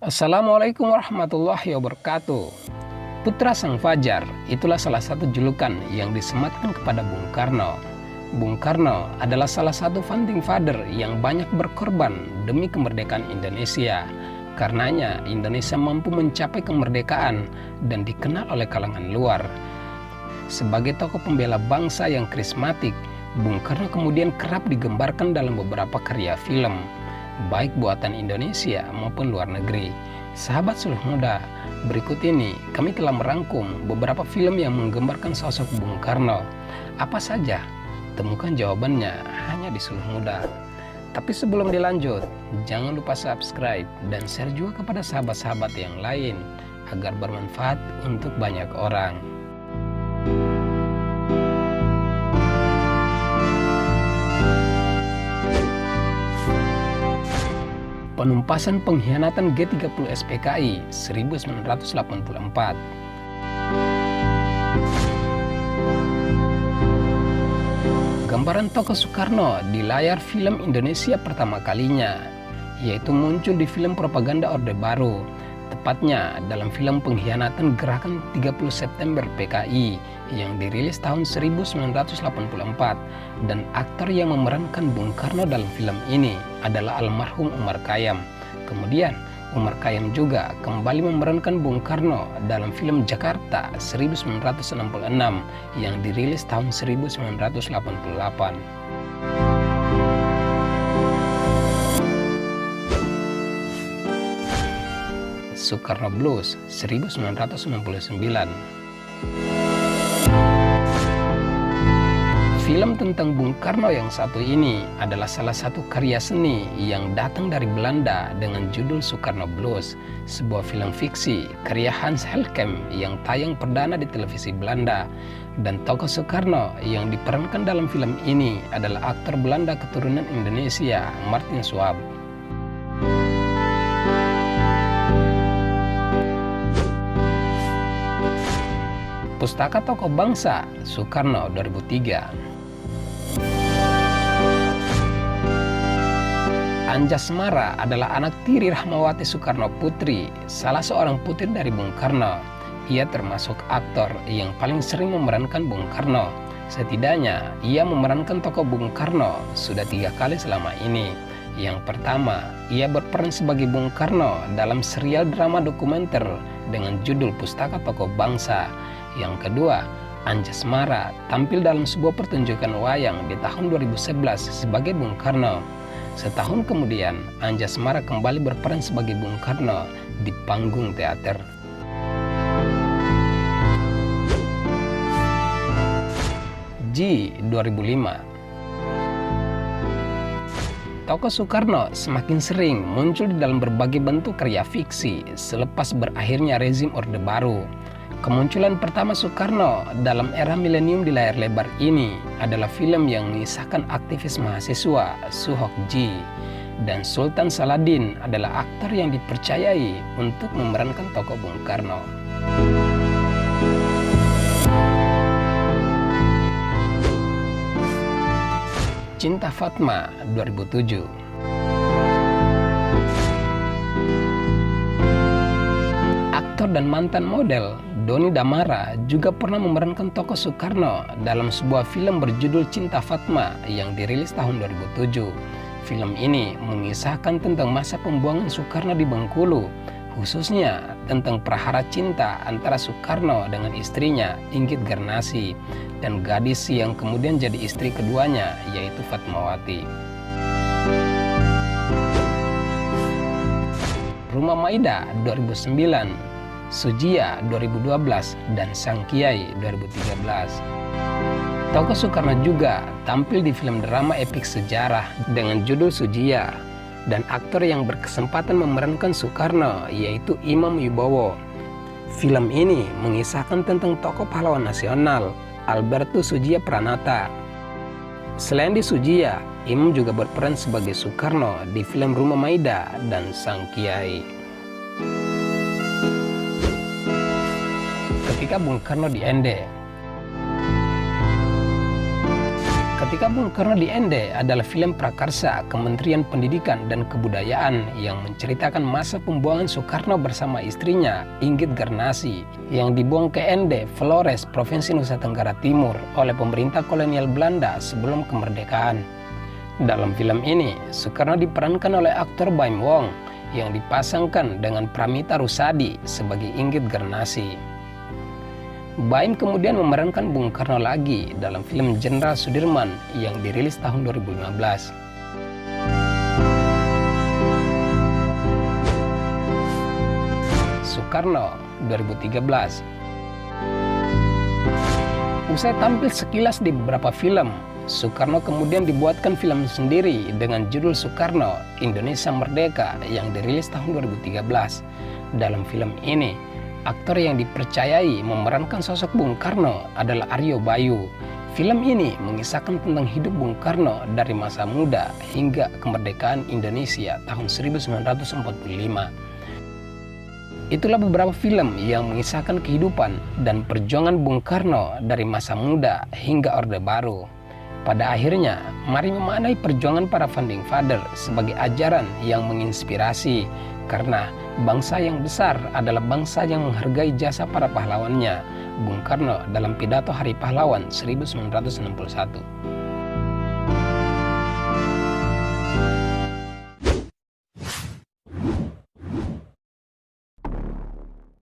Assalamualaikum warahmatullahi wabarakatuh. Putra Sang Fajar itulah salah satu julukan yang disematkan kepada Bung Karno. Bung Karno adalah salah satu founding father yang banyak berkorban demi kemerdekaan Indonesia. Karenanya Indonesia mampu mencapai kemerdekaan dan dikenal oleh kalangan luar. Sebagai tokoh pembela bangsa yang karismatik, Bung Karno kemudian kerap digambarkan dalam beberapa karya film, baik buatan Indonesia maupun luar negeri. Sahabat Suluh Muda, berikut ini kami telah merangkum beberapa film yang menggambarkan sosok Bung Karno. Apa saja? Temukan jawabannya hanya di Suluh Muda. Tapi sebelum dilanjut, jangan lupa subscribe dan share juga kepada sahabat-sahabat yang lain agar bermanfaat untuk banyak orang. Penumpasan pengkhianatan G30 SPKI 1984. Gambaran tokoh Soekarno di layar film Indonesia pertama kalinya, yaitu muncul di film propaganda Orde Baru, tepatnya dalam film pengkhianatan Gerakan 30 September PKI yang dirilis tahun 1984, dan aktor yang memerankan Bung Karno dalam film ini adalah almarhum Omar Khayyam. Kemudian Omar Khayyam juga kembali memerankan Bung Karno dalam film Jakarta 1966 yang dirilis tahun 1988. Soekarno Blues 1999. Film tentang Bung Karno yang satu ini adalah salah satu karya seni yang datang dari Belanda dengan judul Soekarno Blues, sebuah film fiksi karya Hans Helckem yang tayang perdana di televisi Belanda. Dan tokoh Soekarno yang diperankan dalam film ini adalah aktor Belanda keturunan Indonesia, Martin Schwab. Pustaka Tokoh Bangsa Soekarno 2003. Anjasmara adalah anak tiri Rahmawati Soekarno Putri, salah seorang putri dari Bung Karno. Ia termasuk aktor yang paling sering memerankan Bung Karno. Setidaknya ia memerankan tokoh Bung Karno sudah 3 kali selama ini. Yang pertama, ia berperan sebagai Bung Karno dalam serial drama dokumenter dengan judul Pustaka Tokoh Bangsa. Yang kedua, Anjasmara tampil dalam sebuah pertunjukan wayang di tahun 2011 sebagai Bung Karno. Setahun kemudian, Anjasmara kembali berperan sebagai Bung Karno di panggung teater. G 2005. Tokoh Soekarno semakin sering muncul di dalam berbagai bentuk karya fiksi selepas berakhirnya rezim Orde Baru. Kemunculan pertama Soekarno dalam era milenium di layar lebar ini adalah film yang mengisahkan aktivis mahasiswa Suhok Ji, dan Sultan Saladin adalah aktor yang dipercayai untuk memerankan tokoh Bung Karno. Cinta Fatma 2007. Aktor dan mantan model Doni Damara juga pernah memerankan tokoh Soekarno dalam sebuah film berjudul Cinta Fatma yang dirilis tahun 2007. Film ini mengisahkan tentang masa pembuangan Soekarno di Bengkulu, khususnya tentang prahara cinta antara Soekarno dengan istrinya Inggit Garnasi dan gadis yang kemudian jadi istri keduanya, yaitu Fatmawati. Rumah Maida 2009, Sujia 2012, dan Sang Kiai 2013. Tokoh Soekarno juga tampil di film drama epik sejarah dengan judul Sujia, dan aktor yang berkesempatan memerankan Soekarno yaitu Imam Wibowo. Film ini mengisahkan tentang tokoh pahlawan nasional Albertus Sujia Pranata. Selain di Sujia, Imam juga berperan sebagai Soekarno di film Rumah Maida dan Sang Kiai. Ketika Bung Karno di Ende. Ketika Bung Karno di Ende adalah film prakarsa Kementerian Pendidikan dan Kebudayaan yang menceritakan masa pembuangan Soekarno bersama istrinya Inggit Garnasi yang dibuang ke Ende, Flores, Provinsi Nusa Tenggara Timur oleh pemerintah kolonial Belanda sebelum kemerdekaan. Dalam film ini, Soekarno diperankan oleh aktor Baim Wong yang dipasangkan dengan Pramita Rusady sebagai Inggit Garnasi. Baim kemudian memerankan Bung Karno lagi dalam film Jenderal Sudirman yang dirilis tahun 2015. Soekarno 2013. Usai tampil sekilas di beberapa film, Soekarno kemudian dibuatkan film sendiri dengan judul Soekarno, Indonesia Merdeka yang dirilis tahun 2013. Dalam film ini, aktor yang dipercayai memerankan sosok Bung Karno adalah Aryo Bayu. Film ini mengisahkan tentang hidup Bung Karno dari masa muda hingga kemerdekaan Indonesia tahun 1945. Itulah beberapa film yang mengisahkan kehidupan dan perjuangan Bung Karno dari masa muda hingga Orde Baru. Pada akhirnya, mari memaknai perjuangan para Founding Father sebagai ajaran yang menginspirasi, karena bangsa yang besar adalah bangsa yang menghargai jasa para pahlawannya. Bung Karno dalam pidato Hari Pahlawan 1961.